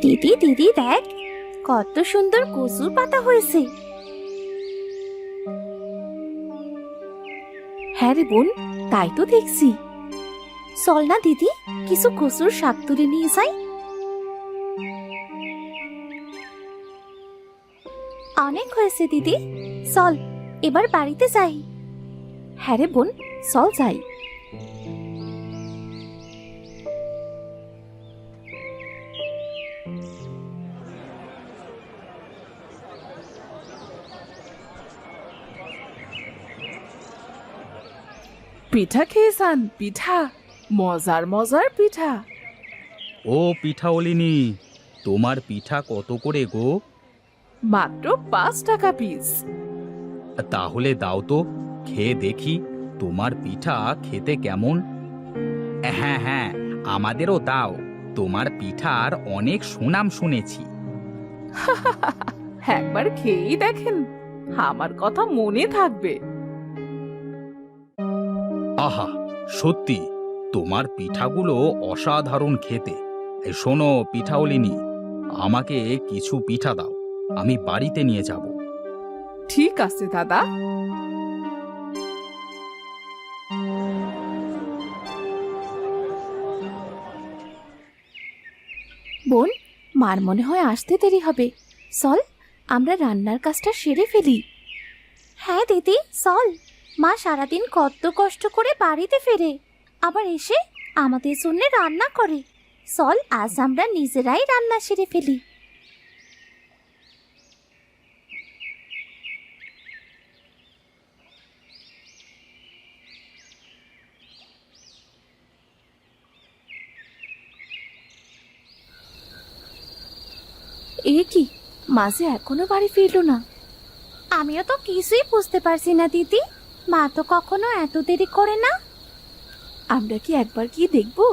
দিদি দিদি দেখ, কত সুন্দর কচুর পাতা হয়েছে। হ্যাঁ রে বোন, তাই তো দেখছি। চল না দিদি, কিছু কচুর শাক তুলে নিয়ে যাই। অনেক হয়েছে দিদি, চল এবার বাড়িতে যাই। হ্যাঁ রে বোন, চল যাই। পিঠা খেয়েছেন? পিঠা, মজার মজার পিঠা। ও পিঠা ওলিনি, তোমার পিঠা কত করে গো? মাত্র 5 টাকা পিস। তাহলে দাও তো, খেয়ে দেখি তোমার পিঠা খেতে কেমন। হ্যাঁ হ্যাঁ, আমাদেরও দাও, তোমার পিঠার অনেক সুনাম শুনেছি। একবার খেয়েই দেখেন, আমার কথা মনে থাকবে। আহা, সত্যি তোমার পিঠাগুলো অসাধারণ খেতে। এই শোনো পিঠাওলিনি, আমাকে কিছু পিঠা দাও, আমি বাড়িতে নিয়ে যাব। ঠিক আছে দাদা। বোন, মার মনে হয় আসতে দেরি হবে। চল আমরা রান্নার কাজটা সেরে ফেলি। হ্যাঁ দিদি চল, মা সারাদিন কত কষ্ট করে বাড়িতে ফেরে, আবার এসে আমাদের জন্য রান্না করে। চল আজ আমরা নিজেরাই রান্না সেরে ফেলি। এ কি, মাঝে এখনো বাড়ি ফিরলো না? আমিও তো কিছুই বুঝতে পারছি না দিদি, মা তো কখনো এত দেরি করে না। আমরা কি একবার গিয়ে দেখবো?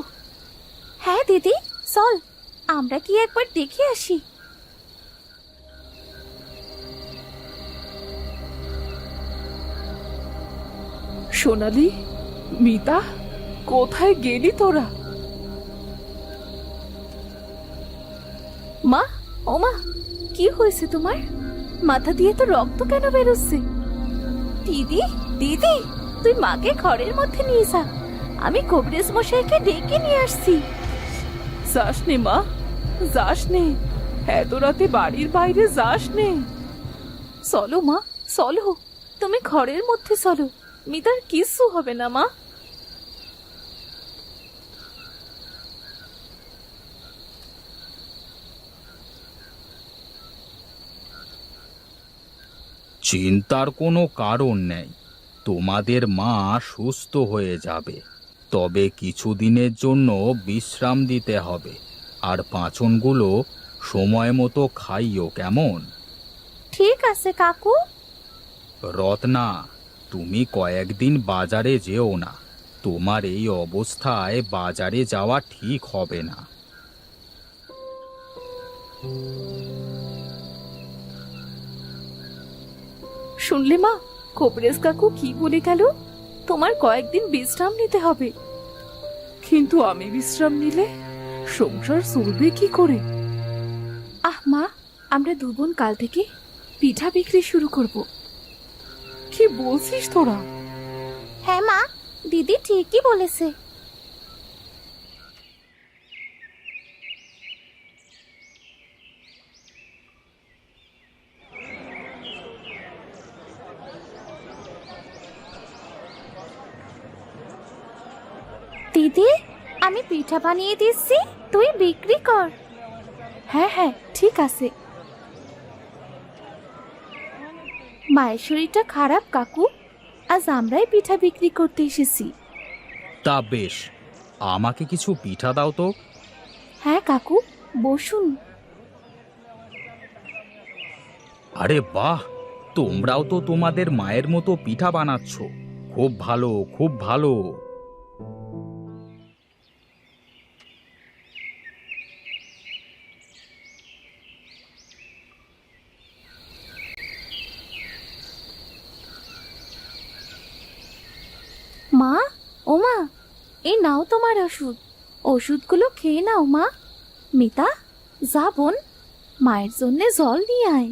হ্যাঁ দিদি চল, আমরা কি একবার দেখে আসি। সোনালি, মিতা, কোথায় গেলি তোরা? মা, ও মা, কি হয়েছে তোমার? মাথা দিয়ে তো রক্ত কেন বেরোচ্ছে? দিদি দিদি, তুই মাকে ঘরের মধ্যে নিয়ে যা, আমি কবিরাজ মশাইকে ডেকে নিয়ে আসছি। যাস নে মা, যাস নে, এত রাতে বাড়ির বাইরে যাস নে। চলো মা চলো, তুমি ঘরের মধ্যে চলো, মিতার কিচ্ছু হবে না মা। চিন্তার কোনো কারণ নেই, তোমাদের মা সুস্থ হয়ে যাবে। তবে কিছুদিনের জন্য বিশ্রাম দিতে হবে, আর পাঁচনগুলো সময় মতো খাইও, কেমন? ঠিক আছে কাকু। রত্না, তুমি কয়েকদিন বাজারে যেও না, তোমার এই অবস্থায় বাজারে যাওয়া ঠিক হবে না। শুনলে মা, কবিরাজ কাকু কি বলে গেল? তোমার কয়েকদিন বিশ্রাম নিতে হবে। কিন্তু আমি বিশ্রাম নিলে সংসার চলবে কি করে? আহ মা, আমরা দু বোন কাল থেকে পিঠা বিক্রি শুরু করব। কি বলছিস তোরা? হ্যাঁ মা, দিদি ঠিকই বলেছে। দিদি, আমি পিঠা বানিয়ে দিচ্ছি, তুই বিক্রি কর। হ্যাঁ হ্যাঁ ঠিক আছে। মায়ের শরীরটা খারাপ কাকু, আজ আমরাই পিঠা বিক্রি করতে এসেছি। তা বেশ, আমাকে কিছু পিঠা দাও তো। হ্যাঁ কাকু, বসুন। আরে বাহ, তোমরাও তো তোমাদের মায়ের মতো পিঠা বানাচ্ছ, খুব ভালো খুব ভালো। মা, ও মা, এই নাও তোমার ওষুধ। ওষুধগুলো খেয়ে নাও মা। মিতা, যা বোন, মায়ের জন্য জল নিয়ে আয়।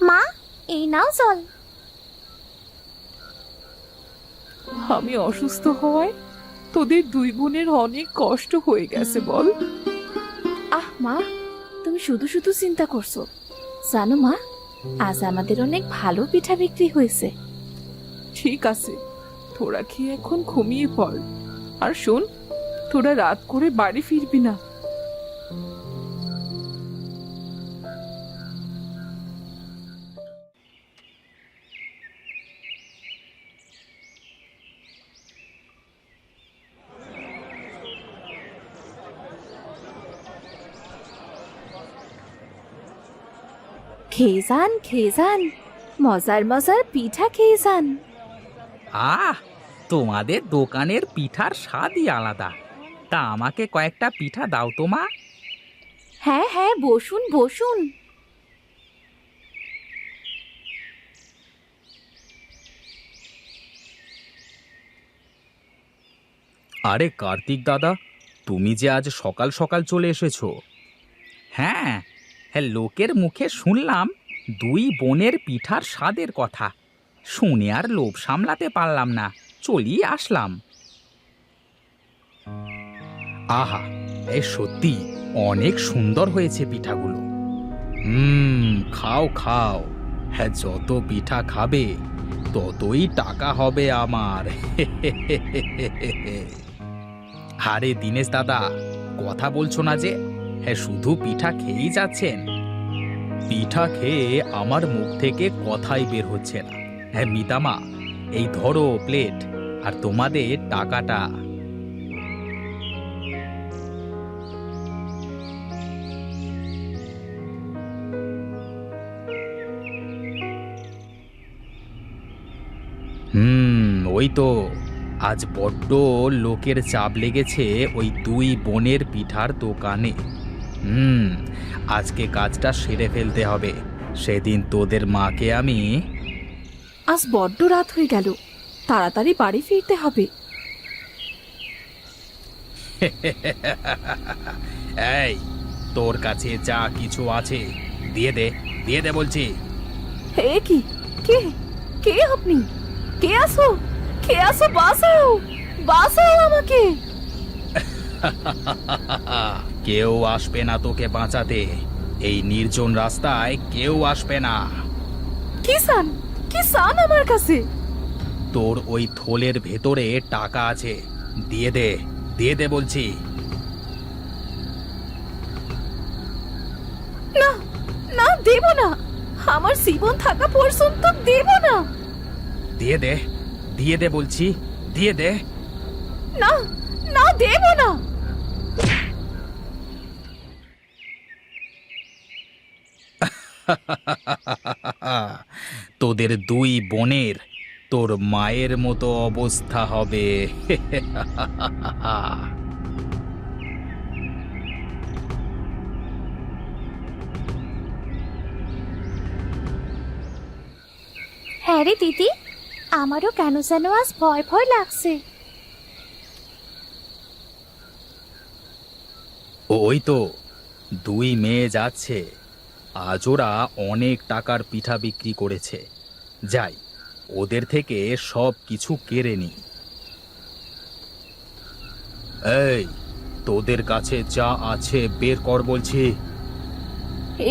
মা, এই নাও জল। আমি অসুস্থ হওয়ায় তোদের দুই বোনের অনেক কষ্ট হয়ে গেছে বল। আহ মা, তুমি শুধু শুধু চিন্তা করছো। জানো মা, আজ আমাদের অনেক ভালো পিঠা বিক্রি হয়েছে। ঠিক আছে, তোরা খেয়ে এখন ঘুমিয়ে পড়। আর শোন, তোরা রাত করে বাড়ি ফিরবি না। খেয়ে যান, খেয়ে যান, মজার মজার পিঠা খেয়ে যান। আহ, তোমাদের দোকানের পিঠার স্বাদই আলাদা। তা আমাকে কয়েকটা পিঠা দাও তো মা। হ্যাঁ হ্যাঁ, বসুন বসুন। আরে কার্তিক দাদা, তুমি যে আজ সকাল সকাল চলে এসেছো। হ্যাঁ হ্যাঁ, লোকের মুখে শুনলাম দুই বোনের পিঠার স্বাদের কথা। শুনে আর লোভ সামলাতে পারলাম না, চলিয়ে আসলাম। আহা, এ সত্যি অনেক সুন্দর হয়েছে পিঠাগুলো। খাও খাও। হ্যাঁ, যত পিঠা খাবে ততই টাকা হবে আমার। আরে দিনেশ দাদা, কথা বলছো না যে? হ্যাঁ, শুধু পিঠা খেয়েই যাচ্ছেন। পিঠা খেয়ে আমার মুখ থেকে কথাই বের হচ্ছে না। হ্যাঁ মিতামা, এই ধরো প্লেট, আর তোমাদের টাকাটা। ওই তো, আজ বড্ড লোকের চাপ লেগেছে ওই দুই বোনের পিঠার দোকানে। আজকে কাজটা সেরে ফেলতে হবে। সেদিন তোদের মাকে আমি আজ বড্ড রাত হয়ে গেল, তাড়াতাড়ি বাড়ি ফিরতে হবে। এই, তোর কাছে যা কিছু আছে দিয়ে দে, দিয়ে দে বলছি। হে কি, কে কে আপনি? কে আসো, কে আসো, বাঁচাও, বাঁচাও আমাকে। কেউ আসবে না তোকে বাঁচাতে। এই নির্জন রাস্তায় কেউ আসবে না। কি সান, কি সান আমার কাছে? তোর ওই থলের ভেতরে টাকা আছে, দিয়ে দে, দিয়ে দে বলছি। না না, দেব না। আমার জীবন থাকা পর্যন্ত দেব না। দিয়ে দে, দিয়ে দে বলছি, দিয়ে দে। না না, দেব না। তোদের দুই বোনের তোর মায়ের মতো অবস্থা হবে। হ্যাঁ রে দিদি, আমারও কেন যেন আজ ভয় ভয় লাগছে। ওই তো দুই মেয়ে যাচ্ছে। আজ ওরা অনেক টাকার পিঠা বিক্রি করেছে। যাই, ওদের থেকে সব কিছু কেড়ে নি। এই, তোদের কাছে যা আছে বের কর বলছি।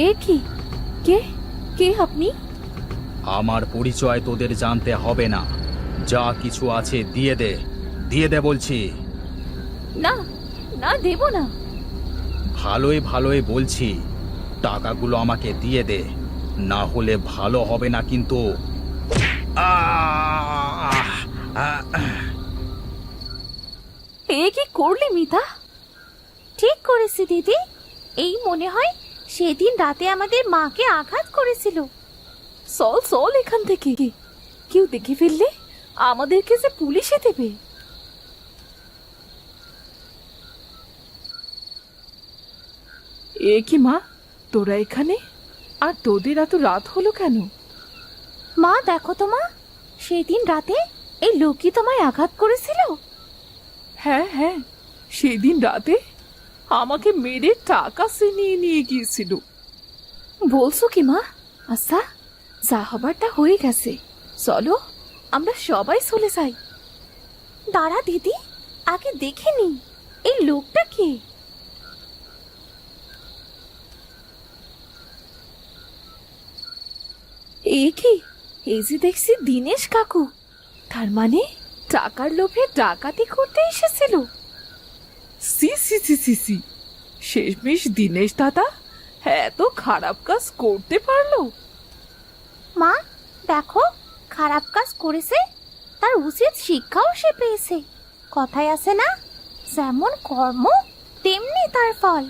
এ কি, কে কে আপনি? আমার পরিচয় তোদের জানতে হবে না। যা কিছু আছে দিয়ে দে, দিয়ে দে বলছি। না না, দেব না। ভালোই ভালোই বলছি, টাকাগুলো আমাকে দিয়ে দে, না হলে ভালো হবে না কিন্তু। আহ! আহ! এ কি করলি মিতা? ঠিক করেছি দিদি। এই মনে হয় সেদিন রাতে আমাদের মাকে আঘাত করেছিল। চল চল এখান থেকে, কেউ দেখে ফেললে আমাদেরকে যে পুলিশে দেবে। এ কি মা, তোরা এখানে? আর তোদের এত রাত হলো কেন? মা দেখো তো মা, সেদিন রাতে এই লোকই তোমায় আঘাত করেছিল। হ্যাঁ হ্যাঁ, সেদিন রাতে আমাকে মেরে টাকা ছিনিয়ে নিয়ে গিয়েছিল। বলছো কি মা? আচ্ছা, যা হবারটা হয়ে গেছে, চলো আমরা সবাই চলে যাই। দাঁড়া দিদি, আগে দেখে নি এই লোকটা কে। এ কি, এই যে দেখছি দিনেশ কাকু, তার মানে টাকার লোভে ডাকাতি করতে এসেছিল। সি সি সি সি সি, শেষমেশ দিনেশ দাদা এত খারাপ কাজ করতে পারলো? মা দেখো, খারাপ কাজ করেছে, তার উচিত শিক্ষাও সে পেয়েছে। কথায় আছে না, যেমন কর্ম তেমনি তার ফল।